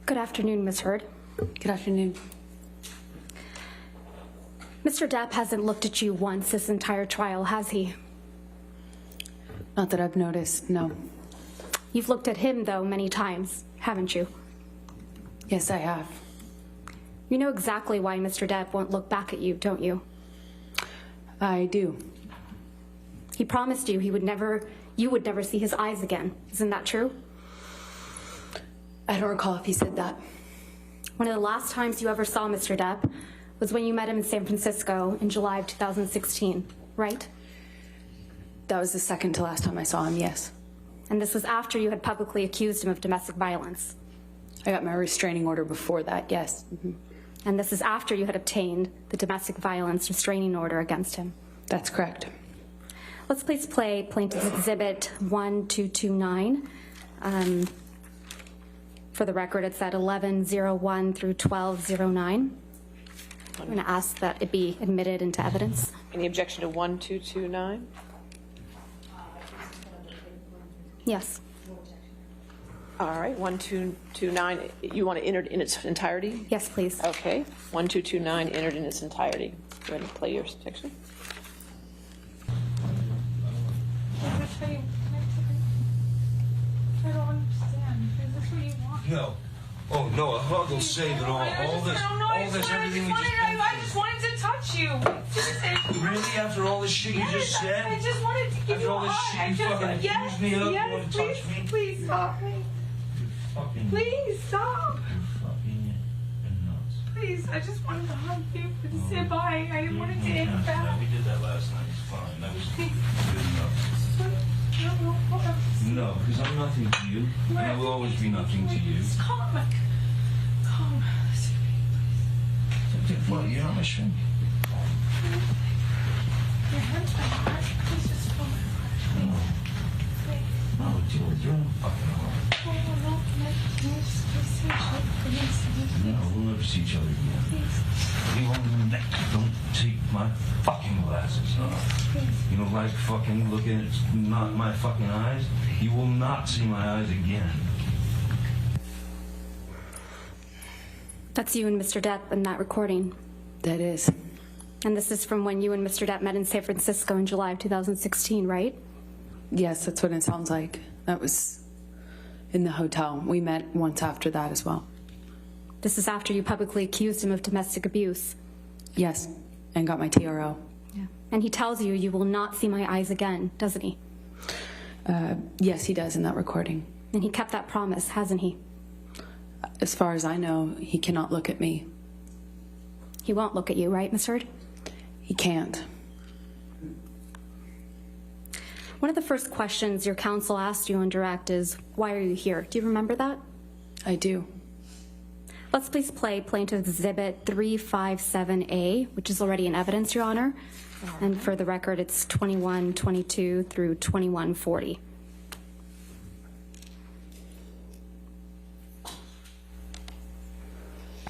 Good afternoon, Ms. Heard. Good afternoon. Mr. Depp hasn't looked at you once this entire trial, has he? Not that I've noticed, no. You've looked at him, though, many times, haven't you? Yes, I have. You know exactly why Mr. Depp won't look back at you, don't you? I do. He promised you you would never see his eyes again. Isn't that true? I don't recall if he said that. One of the last times you ever saw Mr. Depp was when you met him in San Francisco in July of 2016, right? That was the second to last time I saw him, yes. And this was after you had publicly accused him of domestic violence. I got my restraining order before that, yes. Mm-hmm. And this is after you had obtained the domestic violence restraining order against him. That's correct. Let's please play Plaintiff's Exhibit 1229. For the record, it's at 1101 through 1209. I'm going to ask that it be admitted into evidence. Any objection to 1229? Yes. All right, 1229, you want to enter it in its entirety? Yes, please. Okay, 1229 entered in its entirety. Go ahead and play your section. I don't understand. Is this what you want? No. Oh, no, a hug will save it all. All this, everything we just been I just wanted to touch you. through. Really? After all this shit you just said? I just wanted to give After you a all this hug. shit you fucking accused me of? You want to touch me? Please stop me. Fucking, Please stop. you're fucking nuts. Please, I just wanted to hug you and say bye. I didn't want to take it back. We did that last night. It's fine. That was good enough. No, because I'm nothing to you, and I will always be nothing to you. Calm. Calm. What? You're not my shrink. Your hands are hot. Please just calm my heart. Please. No, you're in a fucking heart. Oh, no. Can you just see each other? Please. No, we'll never see each other again. Please. You don't take my fucking glasses off. You don't like fucking looking at not my fucking eyes? You will not see my eyes again. That's you and Mr. Depp in that recording. That is. And this is from when you and Mr. Depp met in San Francisco in July of 2016, right? Yes, that's what it sounds like. That was in the hotel. We met once after that as well. This is after you publicly accused him of domestic abuse. Yes, and got my TRO. Yeah. And he tells you you will not see my eyes again, doesn't he? Yes, he does in that recording. And he kept that promise, hasn't he? As far as I know, he cannot look at me. He won't look at you, right, Ms. Heard? He can't. One of the first questions your counsel asked you on direct is, why are you here? Do you remember that? I do. Let's please play Plaintiff's Exhibit 357A, which is already in evidence, Your Honor. And for the record, it's 2122 through 2140.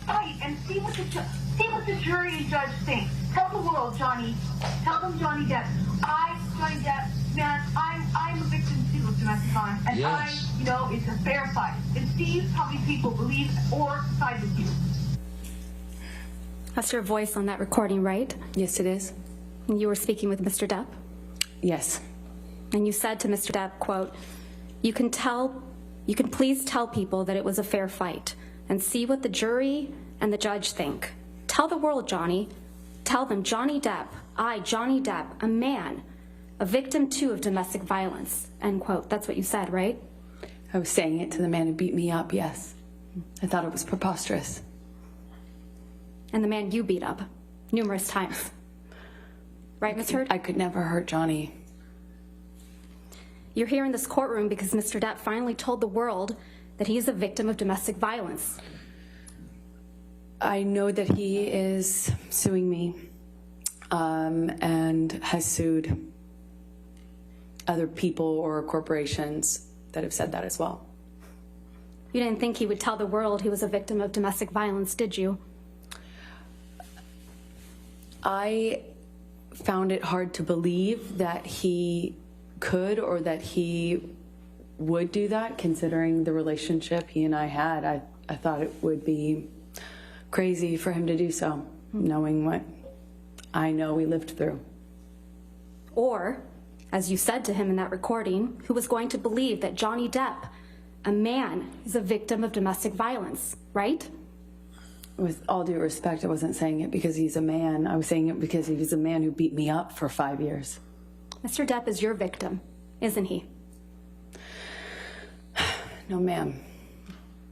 Right, and see what the jury and judge think. Tell the world, Johnny. Tell them, Johnny Depp. Johnny Depp, man, I'm a victim too of domestic violence, and Yes. it's a fair fight. And see how many people believe or side with you. That's your voice on that recording, right? Yes, it is. And you were speaking with Mr. Depp? Yes. And you said to Mr. Depp, quote, you can please tell people that it was a fair fight and see what the jury and the judge think. Tell the world, Johnny. Tell them, Johnny Depp, Johnny Depp, a man, a victim too of domestic violence, end quote. That's what you said, right? I was saying it to the man who beat me up, yes. I thought it was preposterous. And the man you beat up numerous times. Right, Ms. Heard? I could never hurt Johnny. You're here in this courtroom because Mr. Depp finally told the world that he is a victim of domestic violence. I know that he is suing me and has sued other people or corporations that have said that as well. You didn't think he would tell the world he was a victim of domestic violence, did you? I found it hard to believe that he could or that he would do that, considering the relationship he and I had. I thought it would be crazy for him to do so, knowing what I know we lived through. Or, as you said to him in that recording, who was going to believe that Johnny Depp, a man, is a victim of domestic violence, right? With all due respect, I wasn't saying it because he's a man. I was saying it because he was a man who beat me up for 5 years. Mr. Depp is your victim, isn't he? No, ma'am.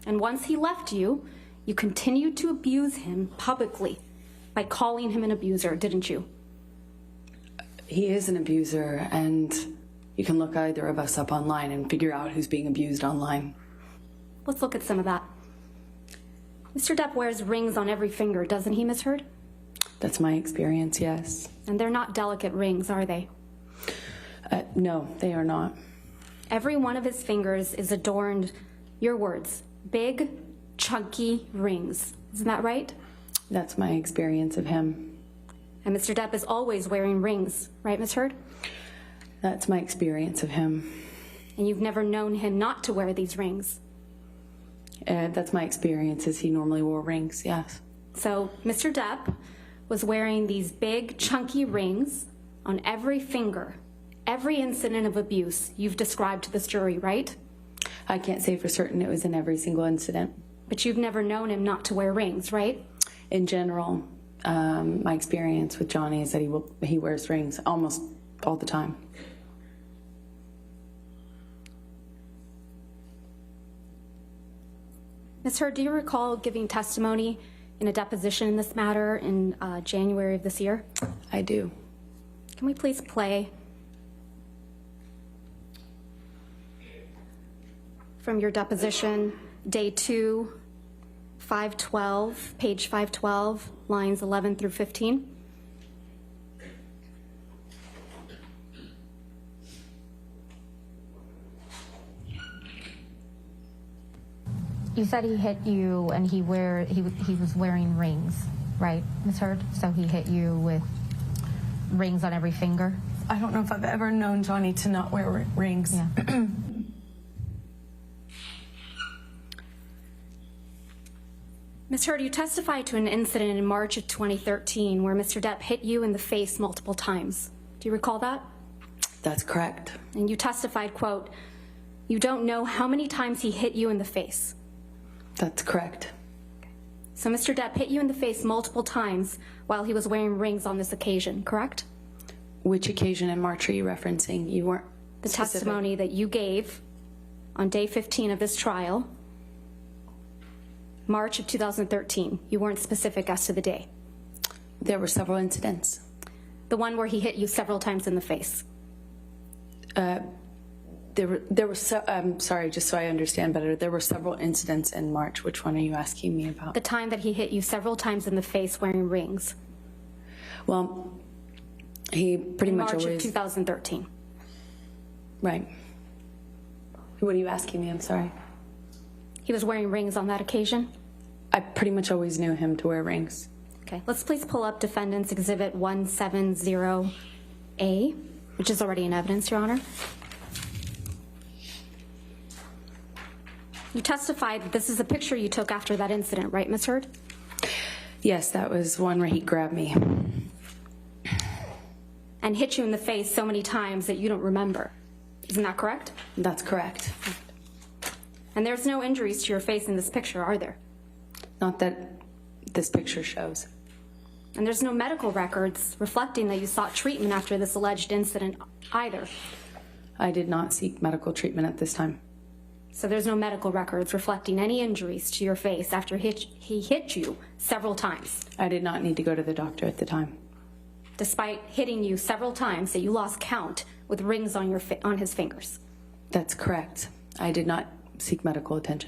And once he left you, you continued to abuse him publicly by calling him an abuser, didn't you? He is an abuser, and you can look either of us up online and figure out who's being abused online. Let's look at some of that. Mr. Depp wears rings on every finger, doesn't he, Ms. Heard? That's my experience, yes. And they're not delicate rings, are they? No, they are not. Every one of his fingers is adorned, your words, big, chunky rings. Isn't that right? That's my experience of him. And Mr. Depp is always wearing rings, right, Ms. Heard? That's my experience of him. And you've never known him not to wear these rings. That's my experience, is he normally wore rings, yes. So Mr. Depp was wearing these big, chunky rings on every finger, every incident of abuse you've described to this jury, right? I can't say for certain it was in every single incident. But you've never known him not to wear rings, right? In general, my experience with Johnny is that he wears rings almost all the time. Ms. Heard, do you recall giving testimony in a deposition in this matter in January of this year? I do. Can we please play from your deposition, day 2, 512, page 512, lines 11 through 15? You said he hit you and he was wearing rings, right, Ms. Heard? So he hit you with rings on every finger? I don't know if I've ever known Johnny to not wear rings. Yeah. Ms. Heard, you testified to an incident in March of 2013 where Mr. Depp hit you in the face multiple times. Do you recall that? That's correct. And you testified, quote, "You don't know how many times he hit you in the face." That's correct. So Mr. Depp hit you in the face multiple times while he was wearing rings on this occasion, correct? Which occasion in March are you referencing? You weren't The specific. testimony that you gave on day 15 of this trial, March of 2013. You weren't specific as to the day. There were several incidents. The one where he hit you several times in the face. I'm sorry, just so I understand better, there were several incidents in March. Which one are you asking me about? The time that he hit you several times in the face wearing rings. Well, he pretty much March of always... 2013. Right. What are you asking me? I'm sorry. He was wearing rings on that occasion? I pretty much always knew him to wear rings. Okay, let's please pull up Defendant's Exhibit 170A, which is already in evidence, Your Honor. You testified that this is a picture you took after that incident, right, Ms. Heard? Yes, that was one where he grabbed me. And hit you in the face so many times that you don't remember. Isn't that correct? That's correct. And there's no injuries to your face in this picture, are there? Not that this picture shows. And there's no medical records reflecting that you sought treatment after this alleged incident either. I did not seek medical treatment at this time. So there's no medical records reflecting any injuries to your face after he hit you several times, I did not need to go to the doctor at the time. despite hitting you several times that you lost count with rings on his fingers. That's correct. I did not seek medical attention.